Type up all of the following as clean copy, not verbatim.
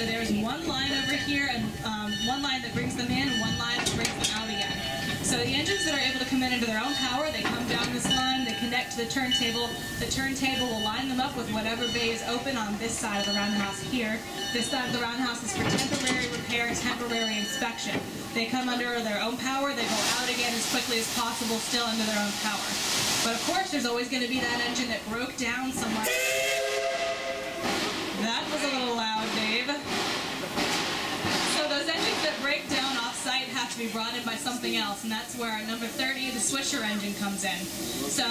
So there's one line over here, and one line that brings them in, and one line that brings them out again. So the engines that are able to come in into their own power, they come down this line, they connect to the turntable. The turntable will line them up with whatever bay is open on this side of the roundhouse here. This side of the roundhouse is for temporary repair and temporary inspection. They come under their own power, they go out again as quickly as possible, still under their own power. But of course, there's always going to be that engine that broke down somewhere. That was a little loud, Dave. So those engines that break down off-site have to be brought in by something else, and that's where our number 30, the switcher engine, comes in. So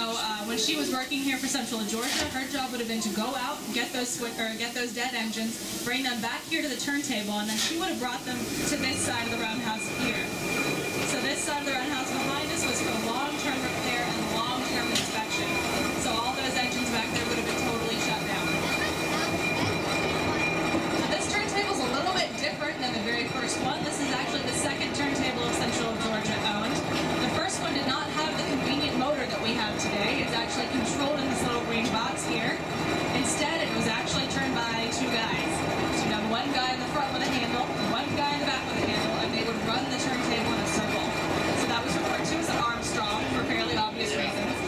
when she was working here for Central Georgia, her job would have been to go out, get those dead engines, bring them back here to the turntable, and then she would have brought them to this side of the roundhouse here. So this side of the roundhouse behind us was for long-term repair and long-term inspection. So all those engines back there would have been totally shut down. This turntable's a little bit different than the very first one. This is actually the second turntable Central Georgia owned. The first one did not have the convenient motor that we have today. It's actually controlled in this little green box here. Instead, it was actually turned by two guys. So you have one guy in the front with a handle, one guy in the back with a handle, and they would run the turntable in a circle. So that was referred to as an Armstrong for fairly obvious reasons.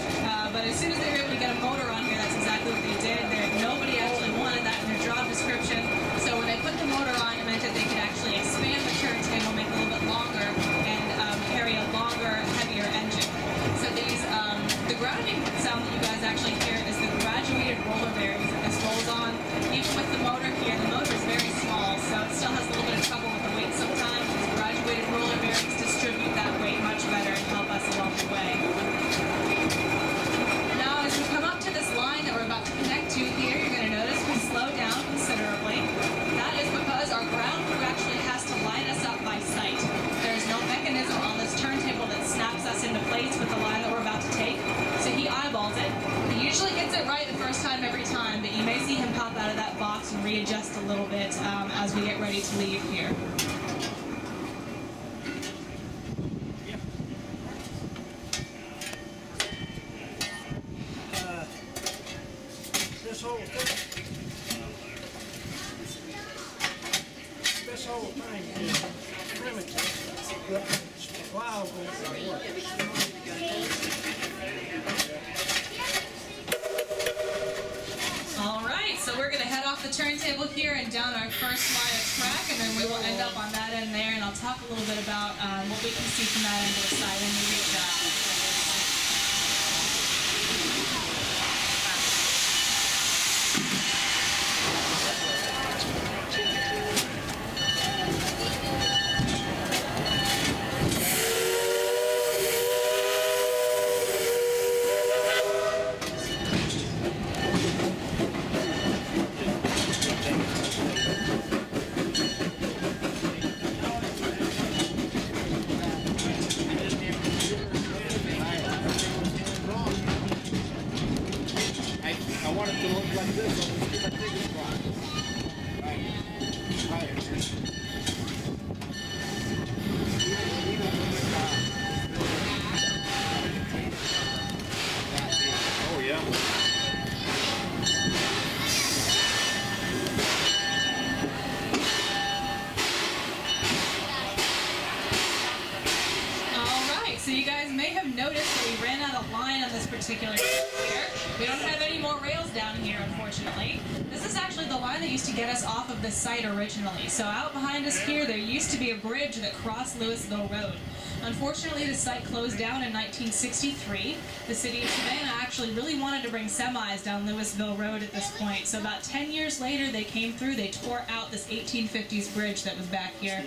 But as soon as they were able to get a motor on here, that's exactly what they did. Nobody actually wanted that in their job description. So when they put the motor on, it meant that they could actually expand the turntable, make it a little bit longer, and carry a longer, heavier engine. So these, the grounding sound that you guys actually hear is the graduated roller bearings that this rolls on. Even with the motor here, the motor is very small, so it still has a little bit of trouble with the weight sometimes. These graduated roller bearings distribute that weight much better and help us along the way. Now, as we come up to this line that we're about to connect to here, you're going to notice we slow down considerably. That is because our ground crew actually has to line us up by sight. There's no mechanism on this turntable that snaps us into place with the line that we're about to take, so he eyeballs it. He usually gets it right the first time every time, but you may see him pop out of that box and readjust a little bit as we get ready to leave here. This whole thing is primitive, but it's wildly Alright, so we're going to head off the turntable here and down our first line of track, and then we will end up on that end there, and I'll talk a little bit about what we can see from that end of the side when we reach that. So you guys may have noticed that we ran out of line on this particular here. We don't have any more rails down here, unfortunately. This is actually the line that used to get us off of this site originally. So out behind us here, there used to be a bridge that crossed Louisville Road. Unfortunately, the site closed down in 1963. The city of Savannah actually really wanted to bring semis down Louisville Road at this point. So about 10 years later, they came through, they tore out this 1850s bridge that was back here.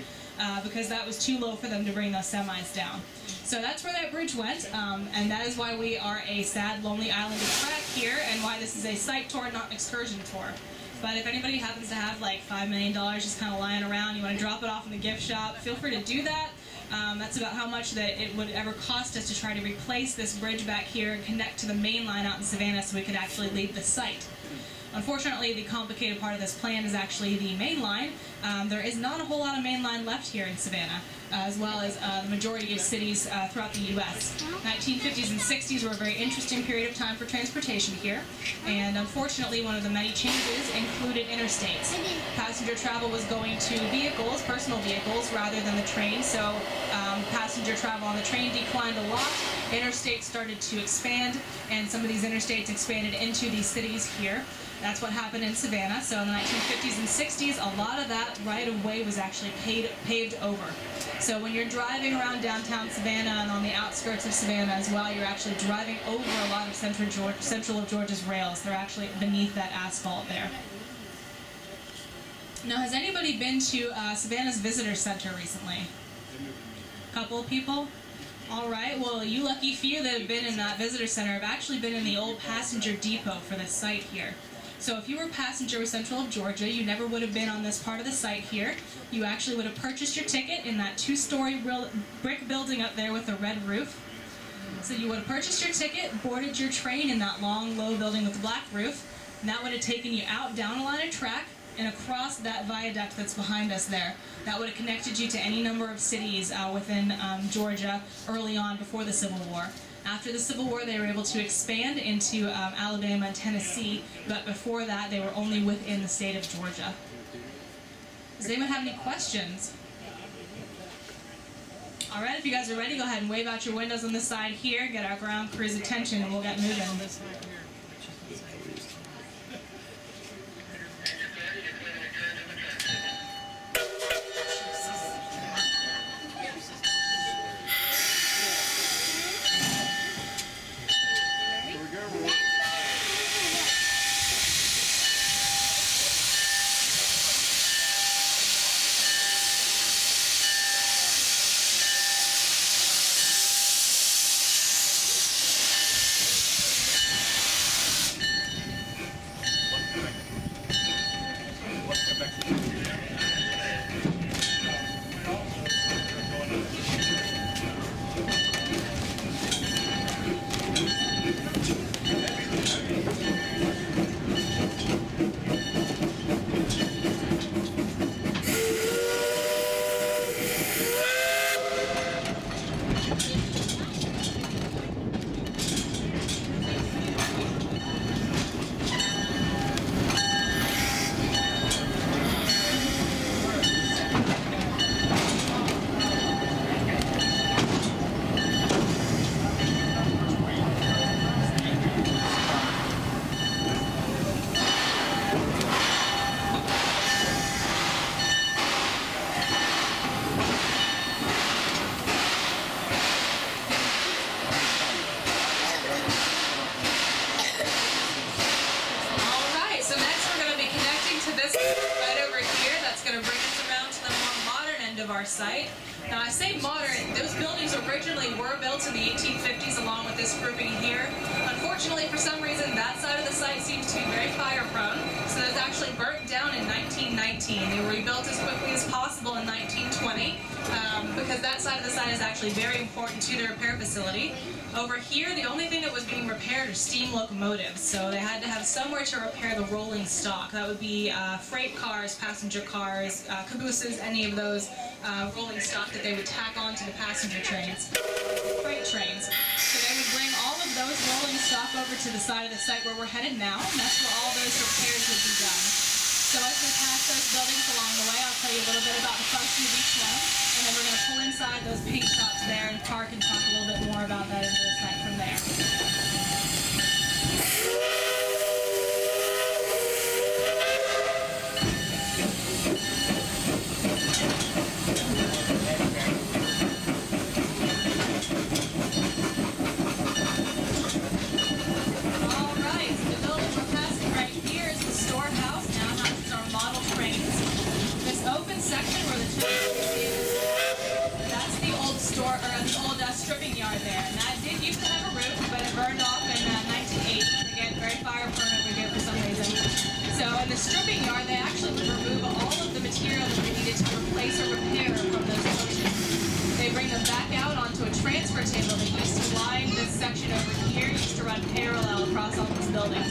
Because that was too low for them to bring those semis down. So that's where that bridge went, and that is why we are a sad, lonely island of track here, and why this is a site tour, not an excursion tour. But if anybody happens to have like $5 million just kind of lying around, you want to drop it off in the gift shop, feel free to do that. That's about how much that it would ever cost us to try to replace this bridge back here and connect to the main line out in Savannah so we could actually leave the site. Unfortunately, the complicated part of this plan is actually the main line. there is not a whole lot of main line left here in Savannah, as well as the majority of cities throughout the U.S. 1950s and 60s were a very interesting period of time for transportation here, and unfortunately one of the many changes included interstates. Passenger travel was going to vehicles, personal vehicles, rather than the train, so passenger travel on the train declined a lot. Interstates started to expand, and some of these interstates expanded into these cities here. That's what happened in Savannah. So in the 1950s and 60s, a lot of that right-of-way was actually paved over. So when you're driving around downtown Savannah and on the outskirts of Savannah as well, you're actually driving over a lot of Central of Georgia's rails. They're actually beneath that asphalt there. Now, has anybody been to Savannah's Visitor Center recently? A couple of people? All right, well, you lucky few that have been in that visitor center have actually been in the old passenger depot for this site here. So if you were a passenger with Central of Georgia, you never would have been on this part of the site here. You actually would have purchased your ticket in that two-story brick building up there with a red roof. So you would have purchased your ticket, boarded your train in that long, low building with the black roof, and that would have taken you out down a line of track and across that viaduct that's behind us there. That would have connected you to any number of cities within Georgia early on before the Civil War. After the Civil War, they were able to expand into Alabama and Tennessee, but before that, they were only within the state of Georgia. Does anyone have any questions? All right, if you guys are ready, go ahead and wave out your windows on this side here, get our ground crew's attention, and we'll get moving. Site. Now I say modern, those buildings originally were built in the 1850s along with this grouping here. Unfortunately, for some reason, that side of the site seems to be very fire prone, so that's actually burnt down in 1919. They were rebuilt as quickly as possible in 1920 because that side of the site is actually very important to the repair facility. Over here, the only thing that was being repaired are steam locomotives, so they had to have somewhere to repair the rolling stock. That would be freight cars, passenger cars, cabooses, any of those rolling stock that they would tack onto the passenger trains, freight trains. So they would bring all of those rolling stock over to the side of the site where we're headed now, and that's where all those repairs would be done. So as we pass those buildings along the way, I'll tell you a little bit about the function of each one, and then we're going to pull inside those paint shops there and park and talk a little bit more about that into the site from there. Section where the turntable is, that's the old store, or the old stripping yard there, and that did used to have a roof, but it burned off in 1980. Again, very fire prone over here for some reason. So in the stripping yard, they actually would remove all of the material that they needed to replace or repair from those coaches. They bring them back out onto a transfer table that used to line this section over here, used to run parallel across all these buildings.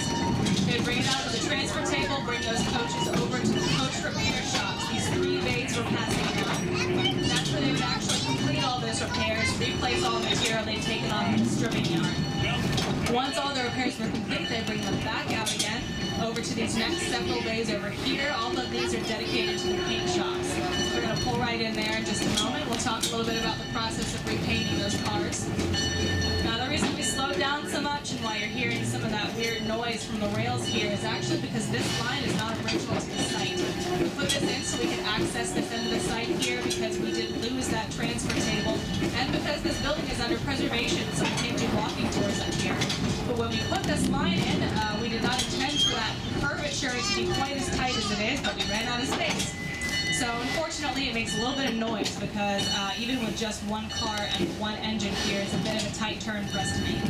They would bring it out to the transfer table, bring those coaches over to the coach repair shops. These were passing on. That's where they would actually complete all those repairs, replace all the material they'd taken off the stripping yard. Once all the repairs were complete, they bring them back out again over to these next several bays over here. All of these are dedicated to the paint shops. We're going to pull right in there in just a moment. We'll talk a little bit about the process of repainting those cars. Now, the reason we slowed down so much and why you're hearing some of that weird noise from the rails here is actually because this line is not original to the site. We put this in so we could access this end of the site here because we did lose that transfer table and because this building is under preservation, so we can't do walking tours up here. But when we put this line in, we did not intend for that curvature to be quite as tight as it is, but we ran out of space. So unfortunately, it makes a little bit of noise because even with just one car and one engine here, it's a bit of a tight turn for us to make.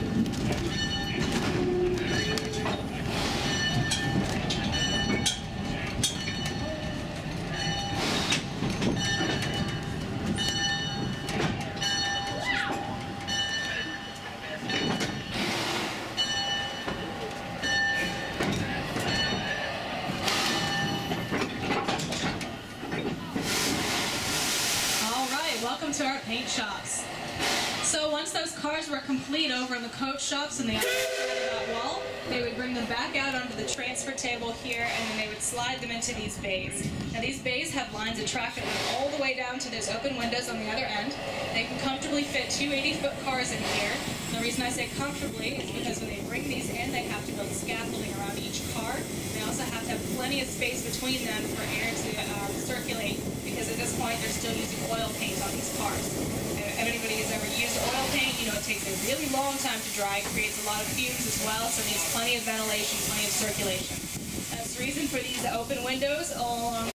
Welcome to our paint shops. So once those cars were complete over in the coach shops and the other side of that wall, they would bring them back out onto the transfer table here and then they would slide them into these bays. Now these bays have lines of traffic all the way down to those open windows on the other end. They can comfortably fit two 80-foot cars in here. The reason I say comfortably is because when they bring these in, they have to build scaffolding around each car. They also have to have plenty of space between them for air to circulate because at this point they're still using oil paint on these cars. If anybody has ever used oil paint, you know it takes a really long time to dry. It creates a lot of fumes as well, so it needs plenty of ventilation, plenty of circulation. That's the reason for these open windows all along